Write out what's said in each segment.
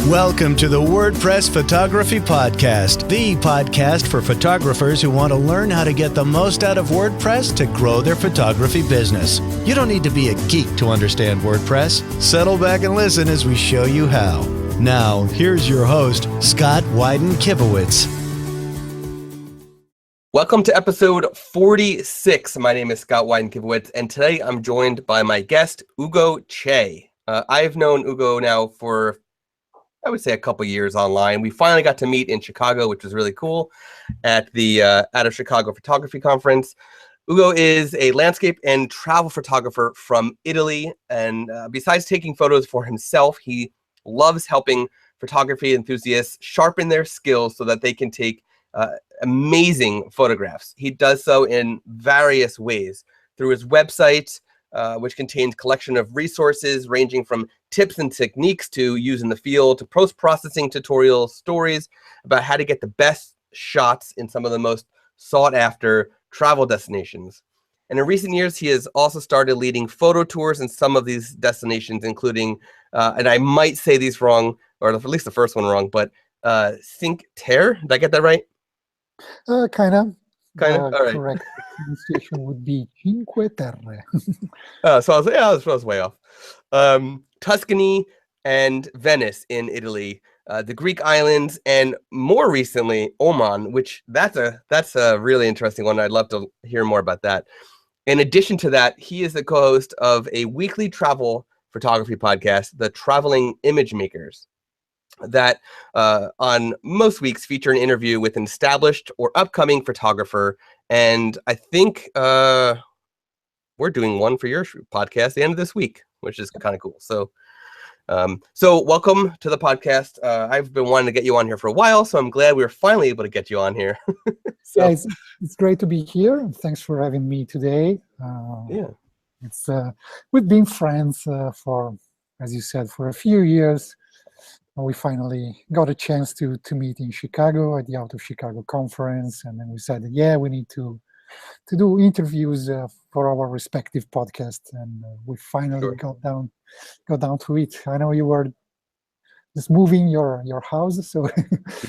Welcome to the WordPress Photography Podcast, the podcast for photographers who want to learn how to get the most out of WordPress to grow their photography business. You don't need to be a geek to understand WordPress. Settle back and listen as we show you how. Now, here's your host, Scott Wyden-Kivowitz. Welcome to episode 46. My name is Scott Wyden-Kivowitz, and today I'm joined by my guest, Ugo Che. I've known Ugo now for, I would say, a couple years online. We finally got to meet in Chicago, which was really cool, at the Out of Chicago Photography Conference. Ugo is a landscape and travel photographer from Italy, and besides taking photos for himself, he loves helping photography enthusiasts sharpen their skills so that they can take amazing photographs. He does so in various ways through his website, which contains a collection of resources ranging from tips and techniques to use in the field to post-processing tutorials, stories about how to get the best shots in some of the most sought-after travel destinations. And in recent years, he has also started leading photo tours in some of these destinations, including, and I might say these wrong, or at least the first one wrong, but Cinque Terre. Did I get that right? Kind of. All right. Correct pronunciation would be Cinque Terre. So I was way off. Tuscany and Venice in Italy, the Greek islands, and more recently Oman, which that's a really interesting one. I'd love to hear more about that. In addition to that, he is the co-host of a weekly travel photography podcast, The Traveling Image Makers, that on most weeks feature an interview with an established or upcoming photographer. And I think we're doing one for your podcast at the end of this week, which is kind of cool. So welcome to the podcast. I've been wanting to get you on here for a while, so I'm glad we were finally able to get you on here. Yeah, it's great to be here, and thanks for having me today. It's we've been friends for, as you said, for a few years. We finally got a chance to meet in Chicago at the Out of Chicago conference, and then we said, yeah, we need to do interviews for our respective podcasts, and we finally got down to it. I know you were just moving your house, so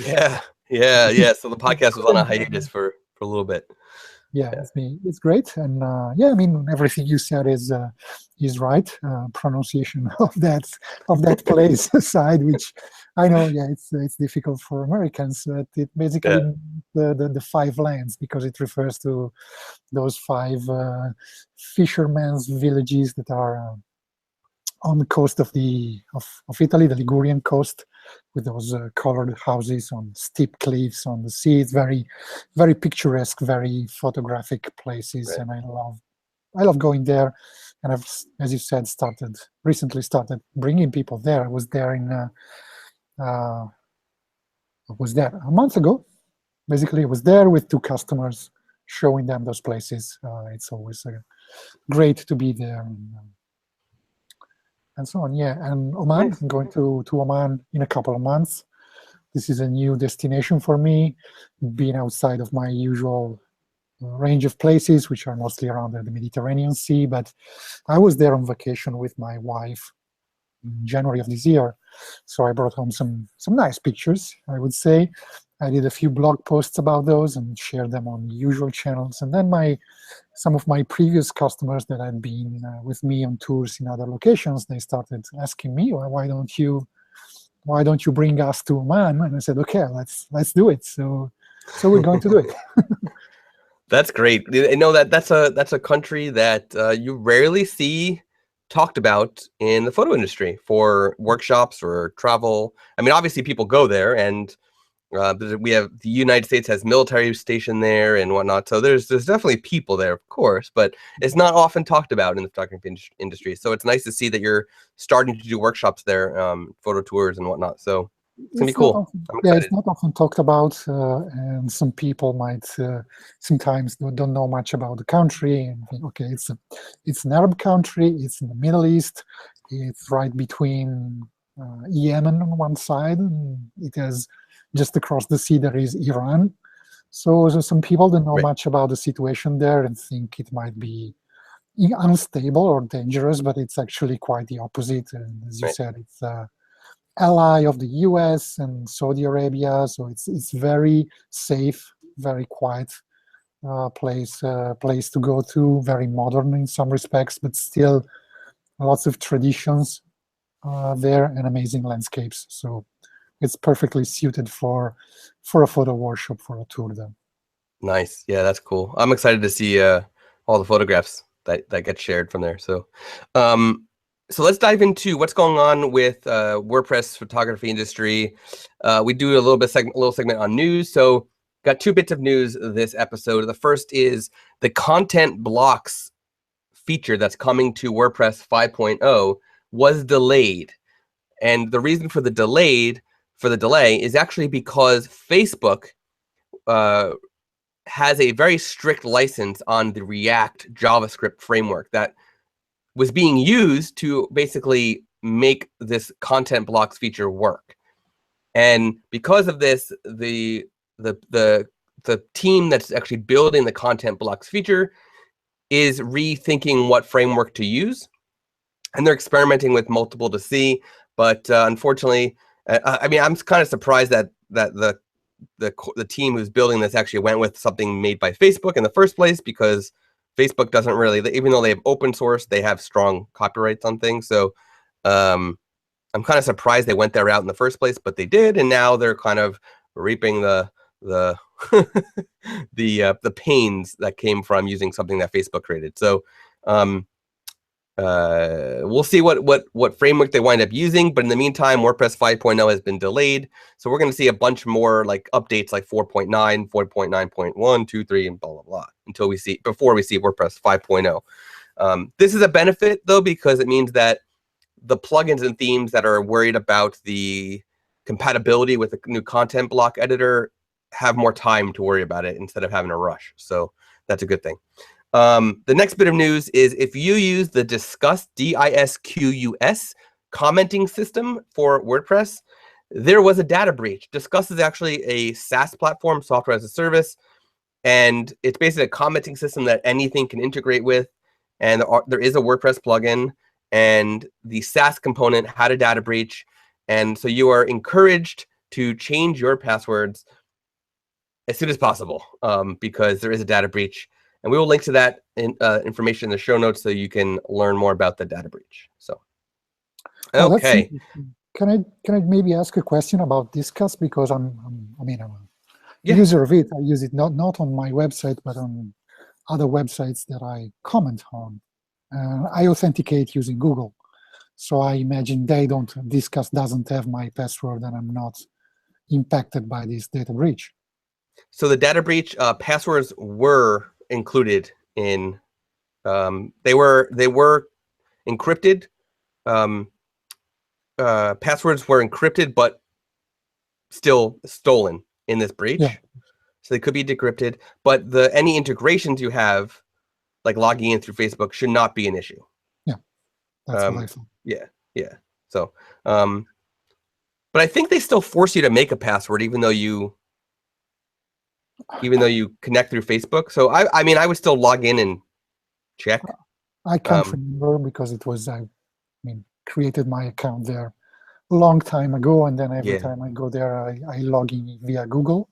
yeah. So the podcast was on a hiatus for a little bit. Yeah, it's great, and I mean, everything you said is right. Pronunciation of that place aside, which I know, it's difficult for Americans. But it basically the five lands, because it refers to those five fishermen's villages that are on the coast of Italy, the Ligurian coast, with those colored houses on steep cliffs on the sea. It's very, very picturesque, very photographic places, and I love going there. And I've, as you said, recently started bringing people there. I was there a month ago. Basically, I was there with two customers, showing them those places. It's always great to be there. And so on, and Oman. Nice. I'm going to Oman in a couple of months. This is a new destination for me, being outside of my usual range of places, which are mostly around the Mediterranean Sea. But I was there on vacation with my wife in January of this year, so I brought home some nice pictures, I would say. I did a few blog posts about those and shared them on the usual channels. And then some of my previous customers that had been with me on tours in other locations, they started asking me, well, why don't you bring us to Oman? And I said, okay, let's do it. So we're going to do it. That's great. I know that's a country that you rarely see talked about in the photo industry for workshops or travel. I mean, obviously people go there, and we have the United States has military station there and whatnot. So there's definitely people there, of course, but it's not often talked about in the photography industry. So it's nice to see that you're starting to do workshops there, photo tours and whatnot. So it's gonna be cool. It's not often talked about, and some people might sometimes don't know much about the country and think, okay, it's an Arab country, it's in the Middle East, it's right between Yemen on one side, and it has just across the sea there is Iran. So some people don't know much about the situation there and think it might be unstable or dangerous, but it's actually quite the opposite. And as you said, ally of the US and Saudi Arabia, so it's very safe, very quiet place to go to, very modern in some respects, but still lots of traditions there and amazing landscapes. So it's perfectly suited for a photo workshop, for a tour there. Nice. Yeah, that's cool. I'm excited to see all the photographs that get shared from there. So, so let's dive into what's going on with WordPress photography industry. We do a little segment on news. So, got 2 bits of news this episode. The first is the content blocks feature that's coming to WordPress 5.0 was delayed, and the reason for the delay is actually because Facebook has a very strict license on the React JavaScript framework that was being used to basically make this content blocks feature work. And because of this, the team that's actually building the content blocks feature is rethinking what framework to use, and they're experimenting with multiple to see. But unfortunately, I mean, I'm kind of surprised that the team who's building this actually went with something made by Facebook in the first place, because Facebook doesn't really, even though they have open source, they have strong copyrights on things. So I'm kind of surprised they went that route in the first place, but they did, and now they're kind of reaping the the pains that came from using something that Facebook created. So we'll see what framework they wind up using, but in the meantime, WordPress 5.0 has been delayed, so we're going to see a bunch more like updates like 4.9, 4.9.1, 2, 3, and blah blah blah before we see WordPress 5.0. This is a benefit though, because it means that the plugins and themes that are worried about the compatibility with the new content block editor have more time to worry about it instead of having to rush. So that's a good thing. The next bit of news is if you use the Disqus, DISQUS commenting system for WordPress, there was a data breach. Disqus is actually a SaaS platform, software as a service, and it's basically a commenting system that anything can integrate with. And there is a WordPress plugin, and the SaaS component had a data breach. And so you are encouraged to change your passwords as soon as possible, because there is a data breach. And we will link to that information in the show notes so you can learn more about the data breach. So, okay. Can I maybe ask a question about Disqus, because I'm a Yeah. user of it. I use it not on my website, but on other websites that I comment on. I authenticate using Google, so I imagine Disqus doesn't have my password, and I'm not impacted by this data breach. So the data breach passwords were included in, they were encrypted. Passwords were encrypted, but still stolen in this breach. Yeah. So they could be decrypted, but any integrations you have, like logging in through Facebook, should not be an issue. Yeah, that's what I thought. Yeah. So, but I think they still force you to make a password, even though you connect through Facebook. So I mean, I would still log in and check. I can't remember, because it was, created my account there a long time ago, and then every time I go there, I log in via Google.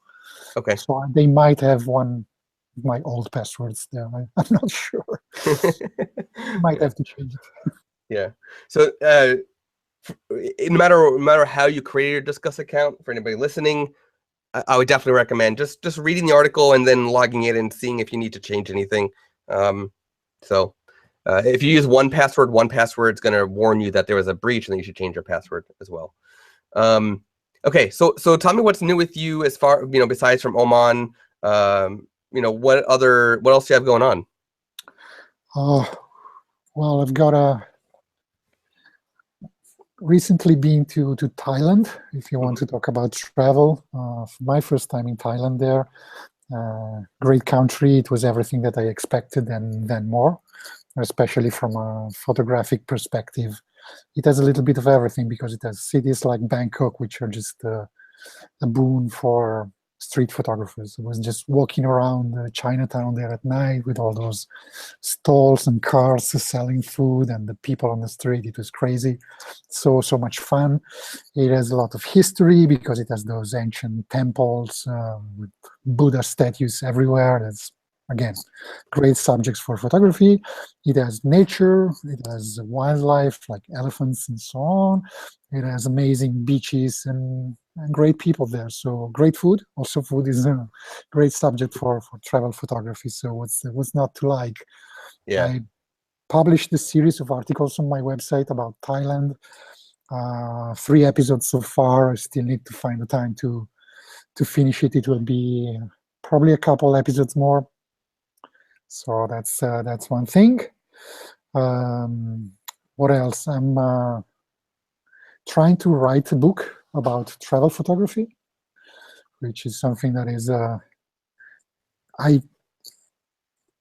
Okay. So they might have one of my old passwords there. I'm not sure. Might have to change it. Yeah. So no matter how you create your Disqus account, for anybody listening, I would definitely recommend just reading the article and then logging in and seeing if you need to change anything. So if you use one password is going to warn you that there was a breach, and then you should change your password as well. Okay, so tell me what's new with you as far, besides from Oman. What else do you have going on? Well, I've got recently been to Thailand, if you want to talk about travel. My first time in Thailand there. Great country. It was everything that I expected and then more, especially from a photographic perspective. It has a little bit of everything, because it has cities like Bangkok, which are just a boon for street photographers. I was just walking around Chinatown there at night with all those stalls and cars selling food and the people on the street. It was crazy. So much fun. It has a lot of history because it has those ancient temples with Buddha statues everywhere. That's, again, great subjects for photography. It has nature, it has wildlife like elephants and so on. It has amazing beaches and great people there. So great food. Also, food is a great subject for travel photography. So what's not to like? Yeah. I published a series of articles on my website about Thailand. 3 episodes so far. I still need to find the time to finish it. It will be probably a couple episodes more. So that's one thing. What else? I'm trying to write a book about travel photography, which is something that is I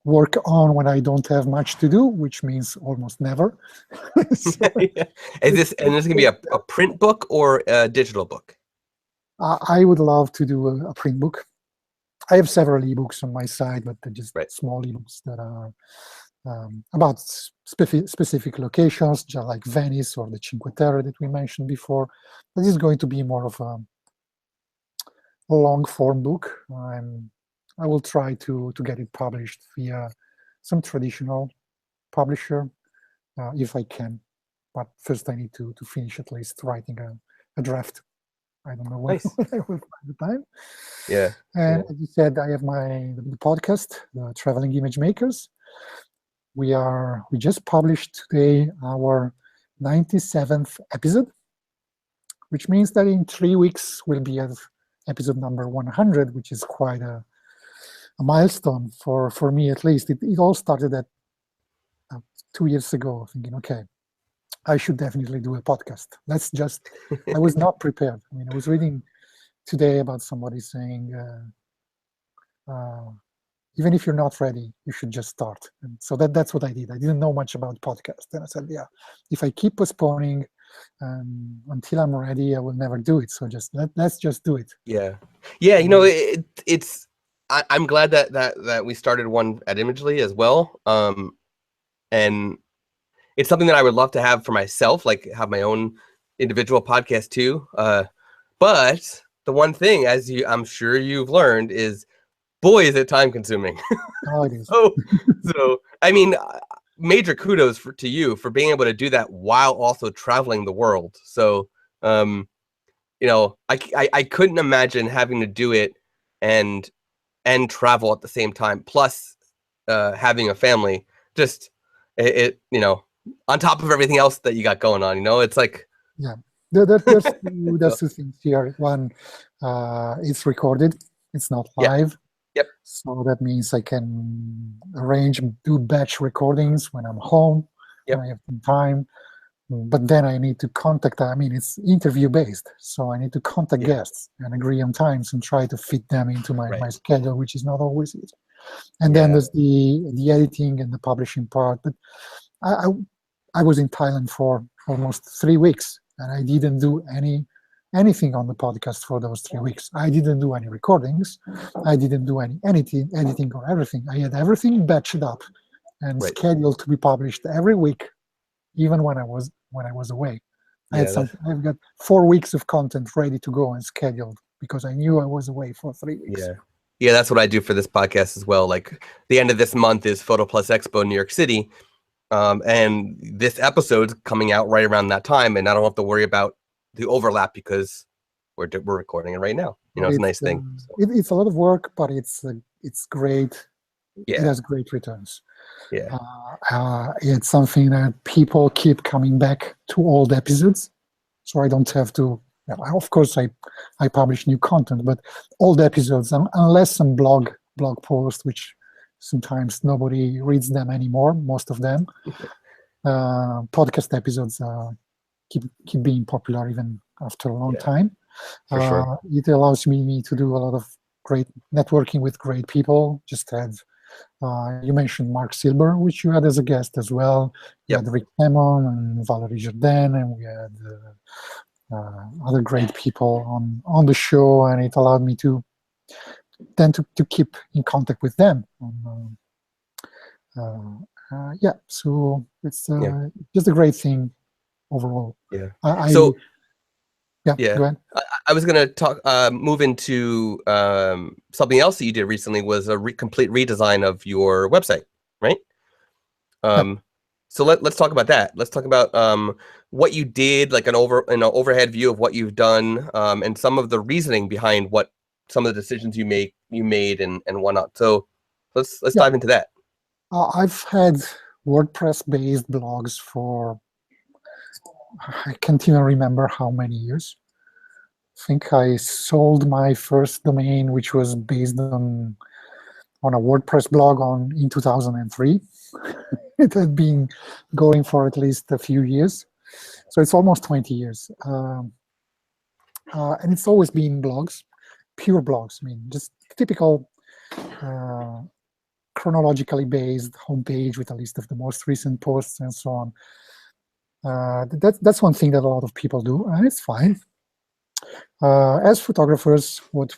work on when I don't have much to do, which means almost never. So, Is this gonna be a print book or a digital book? I would love to do a print book. I have several ebooks on my site, but they're just small ebooks that are about specific locations, just like Venice or the Cinque Terre that we mentioned before. This is going to be more of a long form book. I will try to get it published via some traditional publisher if I can. But first I need to finish at least writing a draft. I don't know when I will find the time. Yeah. And as you said, I have the podcast, the Traveling Image Makers. We just published today our 97th episode, which means that in 3 weeks we'll be at episode number 100, which is quite a milestone for me at least. It all started at 2 years ago, thinking, okay, I should definitely do a podcast. I was not prepared. I mean, I was reading today about somebody saying, even if you're not ready, you should just start. And so that's what I did. I didn't know much about podcasts. And I said, yeah, if I keep postponing until I'm ready, I will never do it. So let's just do it. Yeah. Yeah. You know, I'm glad that we started one at Imagely as well. And it's something that I would love to have for myself, like have my own individual podcast too. But the one thing, I'm sure you've learned, is, boy, is it time consuming. Oh, it is. so I mean, major kudos to you for being able to do that while also traveling the world. So, you know, I couldn't imagine having to do it and travel at the same time. Plus, having a family, just it you know, on top of everything else that you got going on. You know, it's like, yeah, there's two things here. One, it's recorded. It's not live. Yep. So that means I can arrange, do batch recordings when I'm home, when I have some time. But then I need to contact, it's interview based. So I need to contact guests and agree on times and try to fit them into my schedule, which is not always easy. And then there's the editing and the publishing part. But I was in Thailand for almost 3 weeks and I didn't do anything on the podcast for those 3 weeks. I didn't do any recordings. I didn't do any editing or everything. I had everything batched up and scheduled to be published every week, even when I was away. I've got 4 weeks of content ready to go and scheduled because I knew I was away for 3 weeks. Yeah, that's what I do for this podcast as well. Like the end of this month is Photo Plus Expo in New York City. And this episode's coming out right around that time, and I don't have to worry about the overlap because we're recording it right now. You know, it's a nice thing. So. It's a lot of work, but it's great. It has great returns. Yeah. It's something that people keep coming back to old episodes, so I don't have to. Of course, I publish new content, but old episodes, unless some blog post, which sometimes nobody reads them anymore, most of them. Podcast episodes keep being popular even after a long time. For sure. It allows me to do a lot of great networking with great people. Just had, you mentioned Mark Silber, which you had as a guest as well. We had Rick Lemon and Valerie Jourdain, and we had other great people on the show, and it allowed me to then to keep in contact with them. Yeah, so it's just a great thing overall. Yeah. Go Yeah, ahead. I was going to move into something else that you did recently was a complete redesign of your website, right? So let's talk about that. Let's talk about what you did, like an overhead view of what you've done, and some of the reasoning behind what some of the decisions you made and whatnot. So let's dive into that. I've had WordPress-based blogs for, I can't even remember how many years. I think I sold my first domain, which was based on a WordPress blog in 2003. It had been going for at least a few years. So it's almost 20 years. And it's always been blogs, pure blogs. I mean, just typical chronologically based homepage with a list of the most recent posts and so on. That's one thing that a lot of people do, and it's fine. As photographers, what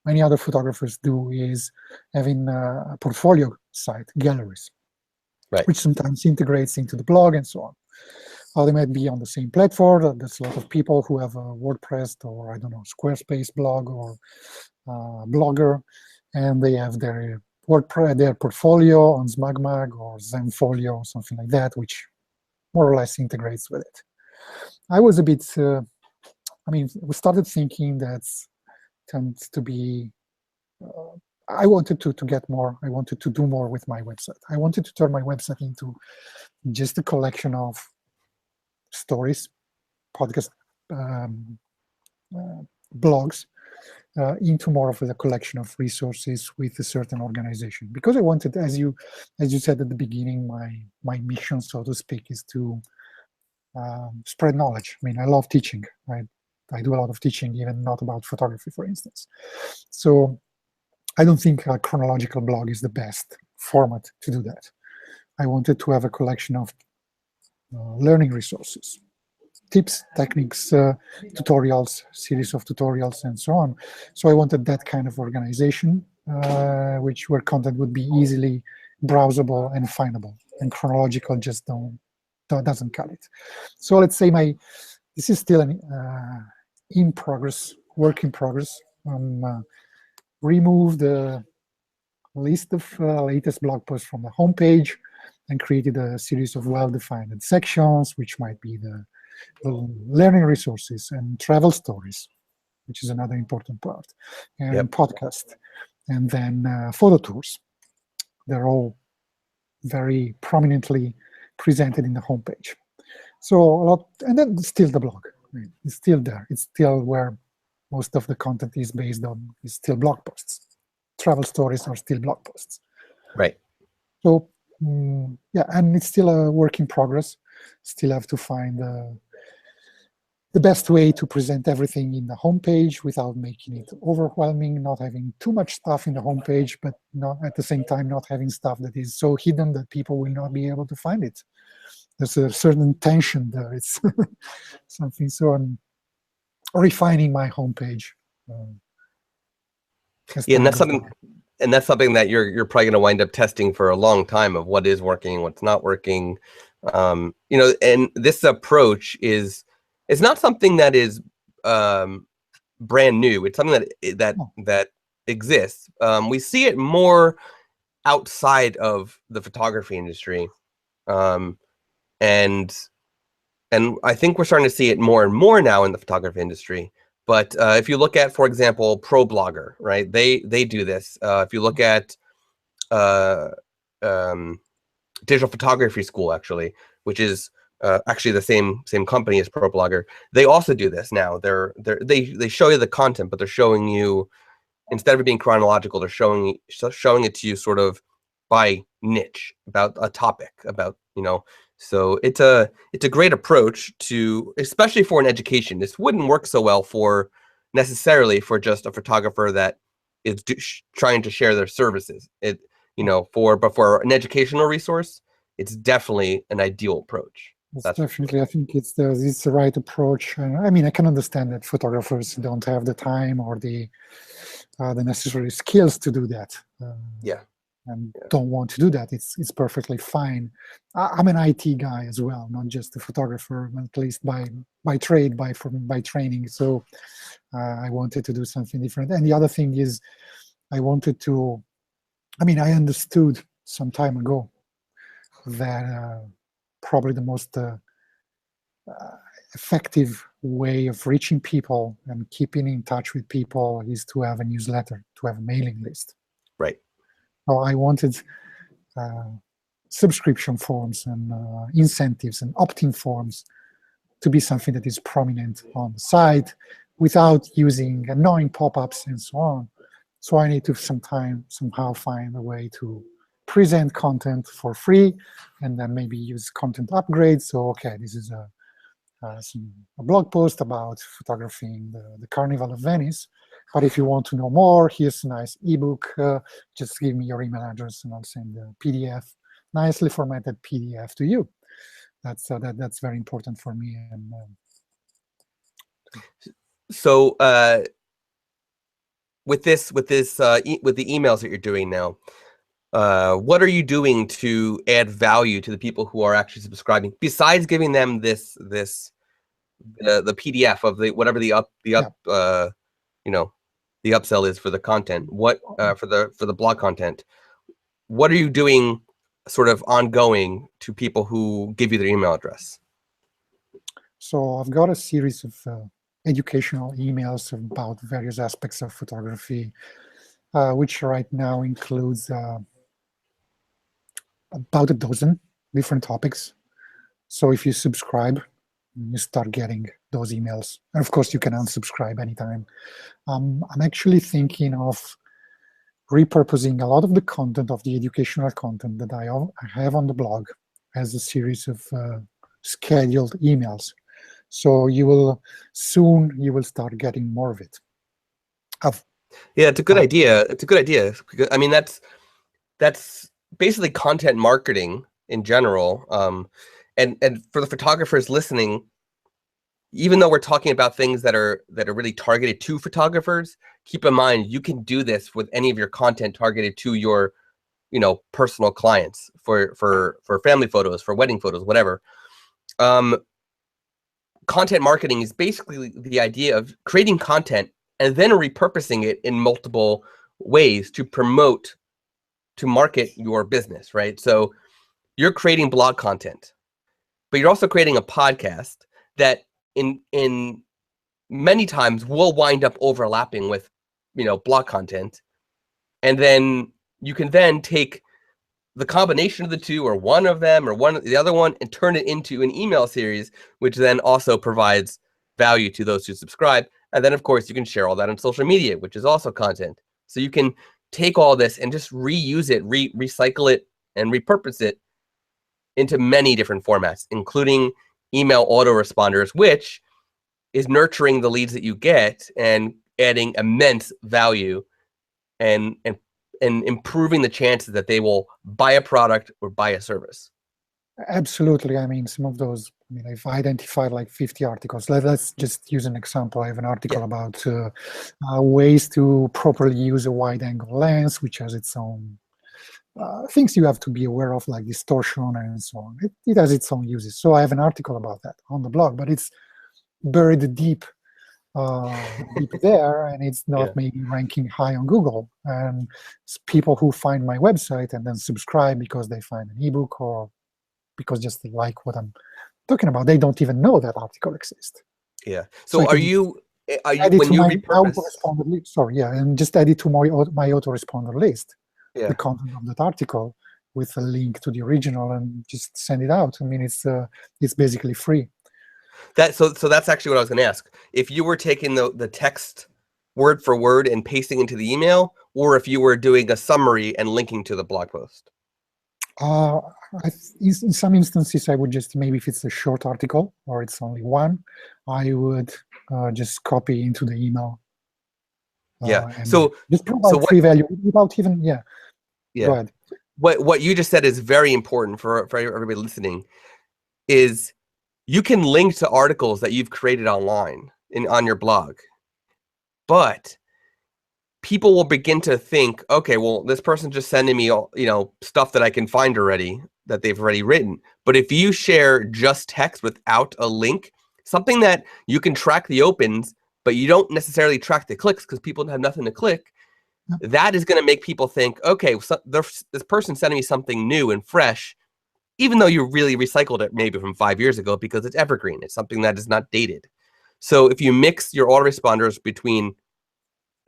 many other photographers do is having a portfolio site, galleries, right, which sometimes integrates into the blog and so on. They might be on the same platform. There's a lot of people who have a WordPress or, I don't know, Squarespace blog or Blogger, and they have their WordPress, their portfolio on SmugMug or Zenfolio or something like that, which more or less integrates with it. I was a bit, we started thinking that tends to be, I wanted to get more, I wanted to do more with my website. I wanted to turn my website into just a collection of stories, podcast, blogs, into more of a collection of resources with a certain organization. Because I wanted, as you said at the beginning, my mission, so to speak, is to spread knowledge. I mean, I love teaching. I do a lot of teaching, even not about photography, for instance. So I don't think a chronological blog is the best format to do that. I wanted to have a collection of learning resources, tips, techniques, tutorials, series of tutorials, and so on. So I wanted that kind of organization, where content would be easily browsable and findable, and chronological just doesn't cut it. So let's say this is still an work in progress. Remove the list of latest blog posts from the homepage and created a series of well-defined sections, which might be the learning resources and travel stories, which is another important part, and podcast, and then photo tours. They're all very prominently presented in the homepage. So a lot, and then still the blog. I mean, it's still there. It's still where most of the content is based on. Is still blog posts. Travel stories are still blog posts. Right. So yeah, and it's still a work in progress. Still have to find the best way to present everything in the homepage without making it overwhelming, not having too much stuff in the homepage, but not at the same time not having stuff that is so hidden that people will not be able to find it. There's a certain tension there. It's something. So I'm refining my homepage. Yeah, and that's something that you're probably going to wind up testing for a long time of what is working, what's not working. And this approach it's not something that is brand new. It's something that exists. We see it more outside of the photography industry, and I think we're starting to see it more and more now in the photography industry. But if you look at, for example, ProBlogger, right? They do this. If you look at Digital Photography School, actually, which is actually the same company as ProBlogger, they also do this now. They show you the content, but they're showing you, instead of it being chronological, they're showing it to you sort of by niche, about a topic, about, so it's a great approach to, especially for an education. This wouldn't work so well necessarily for just a photographer that is trying to share their services. But for an educational resource, it's definitely an ideal approach. It's That's definitely, I think it's the right approach. I mean, I can understand that photographers don't have the time or the necessary skills to do that, yeah. and don't want to do that. It's perfectly fine. I'm an IT guy as well, not just a photographer, at least by trade, by training. So I wanted to do something different. And the other thing is, I wanted to. I mean, I understood some time ago that probably the most effective way of reaching people and keeping in touch with people is to have a newsletter, to have a mailing list. Right. So I wanted subscription forms and incentives and opt-in forms to be something that is prominent on the site without using annoying pop-ups and so on. So I need to somehow find a way to present content for free and then maybe use content upgrades. So, okay, this is a blog post about photographing the Carnival of Venice. But if you want to know more, here's a nice ebook. Just give me your email address and I'll send a PDF, nicely formatted PDF to you. That's very important for me. And so with the emails that you're doing now, what are you doing to add value to the people who are actually subscribing, besides giving them the PDF of whatever the upsell is for the content? What for the blog content? What are you doing sort of ongoing to people who give you their email address? So I've got a series of educational emails about various aspects of photography, which right now includes about a dozen different topics. So if you subscribe, you start getting those emails. And of course, you can unsubscribe anytime. I'm actually thinking of repurposing a lot of the content, of the educational content that I have on the blog, as a series of scheduled emails. So you will start getting more of it. Yeah, it's a good idea. It's a good idea. I mean, that's basically content marketing in general. And for the photographers listening, even though we're talking about things that are really targeted to photographers, keep in mind you can do this with any of your content targeted to your, personal clients for family photos, for wedding photos, whatever. Content marketing is basically the idea of creating content and then repurposing it in multiple ways to market your business, right? So you're creating blog content, but you're also creating a podcast that in many times will wind up overlapping with, blog content. And then you can then take the combination of the two, or one of them, or the other one, and turn it into an email series, which then also provides value to those who subscribe. And then, of course, you can share all that on social media, which is also content. So you can take all this and just reuse it, recycle it, and repurpose it into many different formats, including email autoresponders, which is nurturing the leads that you get and adding immense value and improving the chances that they will buy a product or buy a service. Absolutely. I mean, some of those, I've identified like 50 articles. Let's just use an example. I have an article about ways to properly use a wide-angle lens, which has its own things you have to be aware of, like distortion and so on. It has its own uses. So I have an article about that on the blog, but it's buried deep there, and it's not maybe ranking high on Google. And people who find my website and then subscribe because they find an ebook or because just they like what I'm talking about, they don't even know that article exists. Yeah. So are you when you autoresponder list? Sorry, and just add it to my autoresponder list. Yeah. The content of that article with a link to the original, and just send it out. I mean, it's basically free. So that's actually what I was going to ask. If you were taking the text word for word and pasting into the email, or if you were doing a summary and linking to the blog post. In some instances, I would just, maybe if it's a short article or it's only one, I would just copy into the email. So just provide free value without even, Go ahead. What you just said is very important for everybody listening. Is you can link to articles that you've created online on your blog, but people will begin to think, okay, well, this person's just sending me all, stuff that I can find already that they've already written. But if you share just text without a link, something that you can track the opens, but you don't necessarily track the clicks because people have nothing to click, that is going to make people think, okay, so this person's sending me something new and fresh, even though you really recycled it maybe from 5 years ago because it's evergreen. It's something that is not dated. So if you mix your autoresponders between,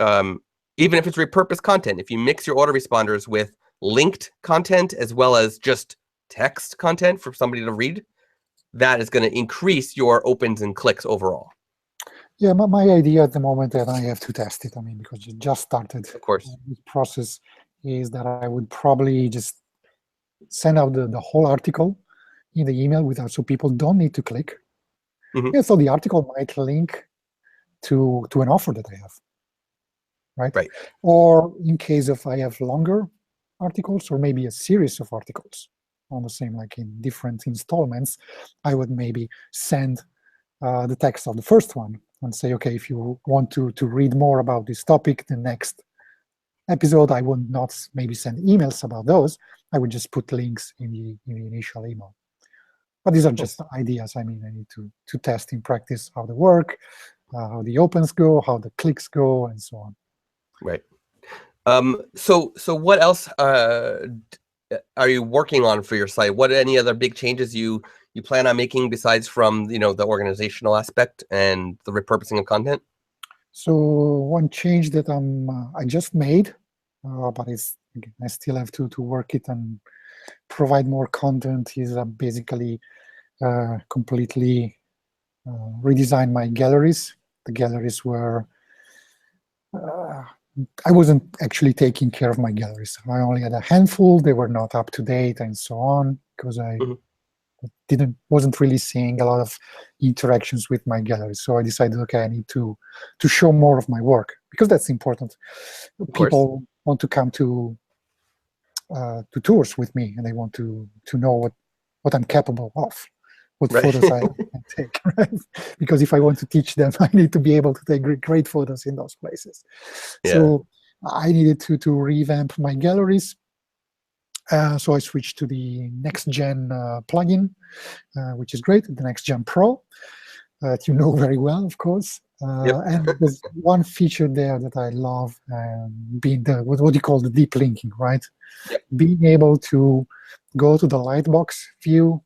even if it's repurposed content, if you mix your autoresponders with linked content as well as just text content for somebody to read, that is going to increase your opens and clicks overall. Yeah, my idea at the moment, that I have to test it, I mean, because it just started. Of course. This process is that I would probably just send out the whole article in the email without, so people don't need to click. Mhm. Yeah, so the article might link to an offer that I have, right? Right. Or in case of I have longer articles, or maybe a series of articles on the same, like in different installments, I would maybe send the text of the first one and say, okay, if you want to read more about this topic, the next episode, I would not maybe send emails about those. I would just put links in the initial email. But these are just ideas. I mean, I need to test in practice how they work, how the opens go, how the clicks go, and so on. Right. So what else are you working on for your site? What any other big changes you plan on making besides from the organizational aspect and the repurposing of content? So one change that I just made, but I still have to work it and provide more content, is basically completely redesign my galleries. The galleries were I wasn't actually taking care of my galleries. I only had a handful. They were not up to date and so on, because I wasn't really seeing a lot of interactions with my galleries. So I decided, okay, I need to show more of my work, because that's important. People want to come to tours with me, and they want to know what I'm capable of, what photos I can take, right? Because if I want to teach them, I need to be able to take great photos in those places. Yeah. So I needed to revamp my galleries. So I switched to the NextGen plugin, which is great, the NextGen Pro, that you know very well, of course. And there's one feature there that I love, being what you call the deep linking, right? Yep. Being able to go to the Lightbox view.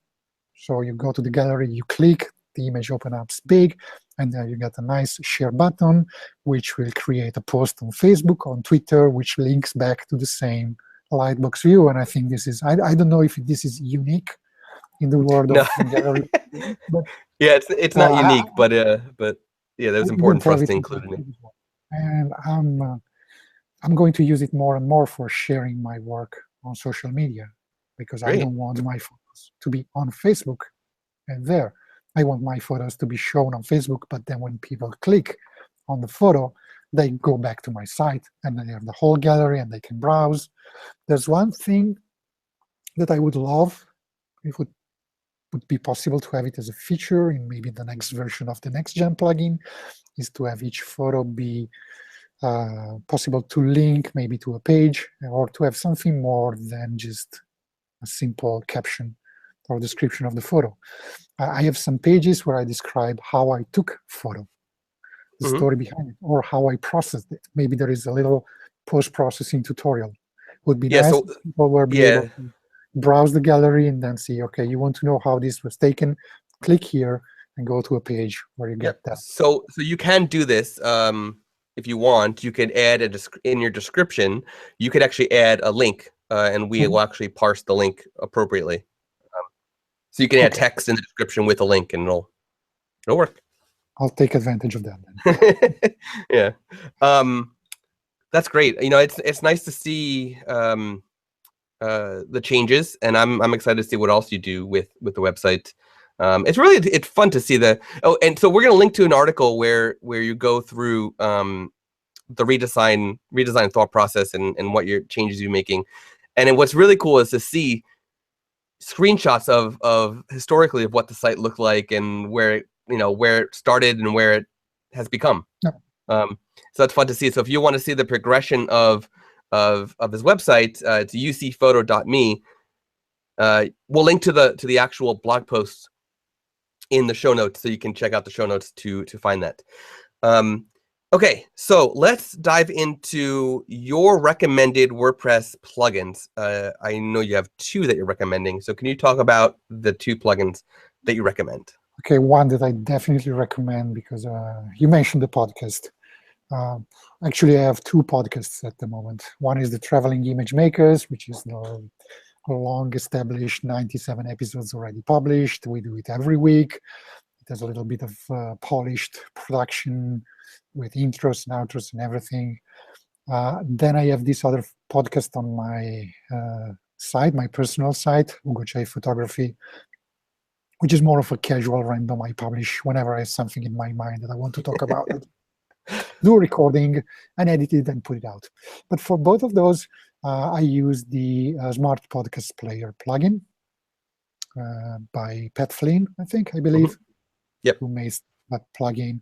So you go to the gallery, you click, the image opens up big, and then you get a nice share button, which will create a post on Facebook, on Twitter, which links back to the same Lightbox view. And I think this is, I don't know if this is unique in the world of gallery. But, yeah, it's not unique, but yeah, that was important for us to include in it. And I'm going to use it more and more for sharing my work on social media, because I don't want my photos to be on Facebook and there. I want my photos to be shown on Facebook, but then when people click on the photo, they go back to my site, and they have the whole gallery and they can browse. There's one thing that I would love, if it would be possible to have it as a feature in maybe the next version of the NextGen plugin, is to have each photo be possible to link maybe to a page, or to have something more than just a simple caption or description of the photo. I have some pages where I describe how I took photo, the story behind it, or how I processed it. Maybe there is a little post-processing tutorial. Would be nice if people were able to browse the gallery and then see, okay, you want to know how this was taken, click here and go to a page where you get that. So you can do this if you want. You could add in your description, you could actually add a link, and we will actually parse the link appropriately. So you can add text in the description with a link, and it'll work. I'll take advantage of that then. Yeah. That's great. It's nice to see the changes, and I'm excited to see what else you do with the website. It's fun to see and so we're going to link to an article where you go through the redesign thought process and what your changes you're making. And what's really cool is to see screenshots of historically of what the site looked like and where it, where it started and where it has become. Yeah. So that's fun to see. So if you want to see the progression of his website, it's ucphoto.me. We'll link to the actual blog post in the show notes, so you can check out the show notes to find that. Okay, so let's dive into your recommended WordPress plugins. I know you have 2 that you're recommending. So can you talk about the 2 plugins that you recommend? Okay, one that I definitely recommend, because you mentioned the podcast. Actually, I have 2 podcasts at the moment. One is the Traveling Image Makers, which is the long-established 97 episodes already published. We do it every week. It has a little bit of polished production with intros and outros and everything. Then I have this other podcast on my site, my personal site, Ugo Cei Photography, which is more of a casual random. I publish whenever I have something in my mind that I want to talk about it. Do a recording and edit it and put it out. But for both of those, I use the Smart Podcast Player plugin by Pat Flynn, I believe. Yep. Who made that plugin.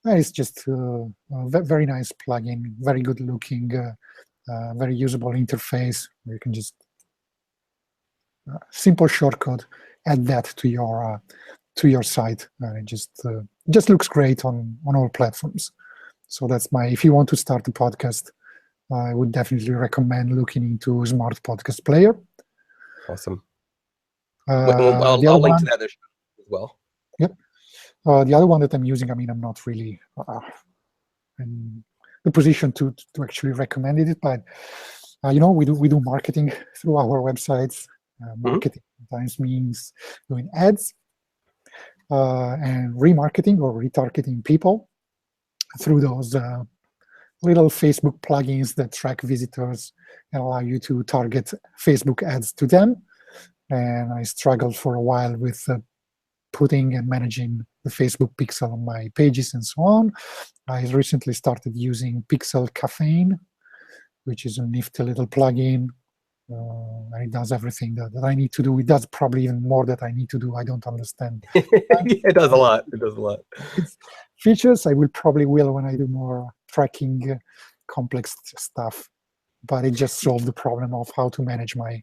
It's just a very nice plugin, very good looking, very usable interface. Where you can just simple shortcut, add that to your site. It just looks great on all platforms. So that's if you want to start a podcast, I would definitely recommend looking into Smart Podcast Player. Awesome. I'll link to that as well. Yep. The other one that I'm using, I'm not really in the position to actually recommend it, but we do marketing through our websites. Marketing sometimes means doing ads and remarketing or retargeting people through those little Facebook plugins that track visitors and allow you to target Facebook ads to them. And I struggled for a while with putting and managing the Facebook pixel on my pages and so on. I recently started using Pixel Caffeine, which is a nifty little plugin. And it does everything that I need to do. It does probably even more that I need to do. I don't understand. It does a lot. It's features I probably will when I do more tracking complex stuff. But it just solved the problem of how to manage my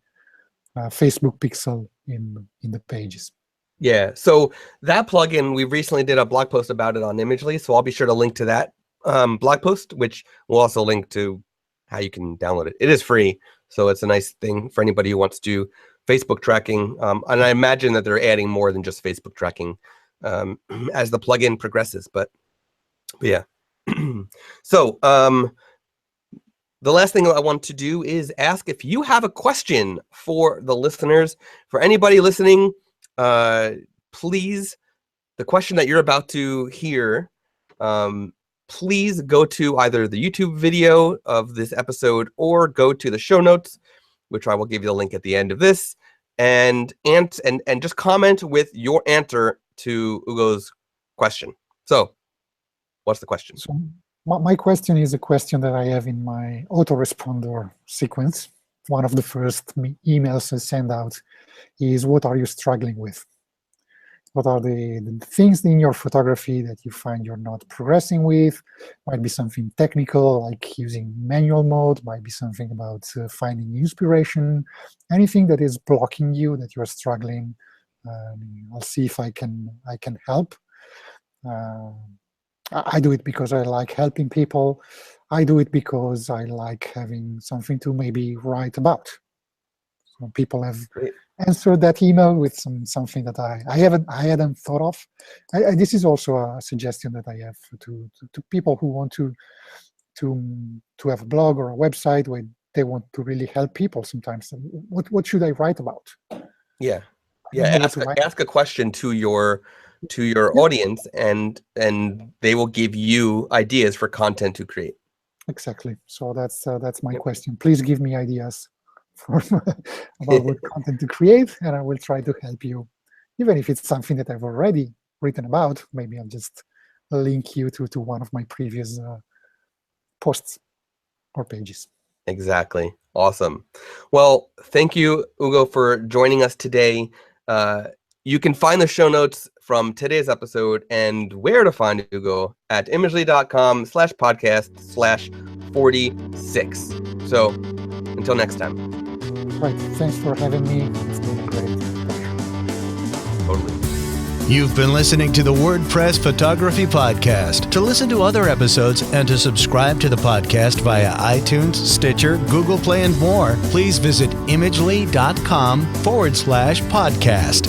Facebook pixel in the pages. Yeah, so that plugin, we recently did a blog post about it on Imagely, so I'll be sure to link to that blog post, which will also link to how you can download it. It is free, so it's a nice thing for anybody who wants to do Facebook tracking. And I imagine that they're adding more than just Facebook tracking as the plugin progresses. But yeah. So the last thing I want to do is ask if you have a question for the listeners. For anybody listening, please, the question that you're about to hear, please go to either the YouTube video of this episode or go to the show notes, which I will give you the link at the end of this, and just comment with your answer to Ugo's question. So, what's the question? So my question is a question that I have in my autoresponder sequence. One of the first emails I send out is, what are you struggling with? What are the things in your photography that you find you're not progressing with? Might be something technical, like using manual mode, might be something about finding inspiration, anything that is blocking you, that you're struggling. I'll see if I can help. I do it because I like helping people. I do it because I like having something to maybe write about. So people have answered that email with something that I hadn't thought of. This is also a suggestion that I have to people who want to have a blog or a website where they want to really help people. Sometimes, what should I write about? Yeah. Ask a question to your audience, and they will give you ideas for content to create. Exactly. So that's my question. Please give me ideas about what content to create, and I will try to help you. Even if it's something that I've already written about, maybe I'll just link you to one of my previous posts or pages. Exactly. Awesome. Well, thank you, Ugo, for joining us today. You can find the show notes from today's episode and where to find Ugo at imagely.com/podcast/46. So until next time. Right. Thanks for having me. It's been a great pleasure. Totally. You've been listening to the WordPress Photography Podcast. To listen to other episodes and to subscribe to the podcast via iTunes, Stitcher, Google Play, and more, please visit imagely.com/podcast.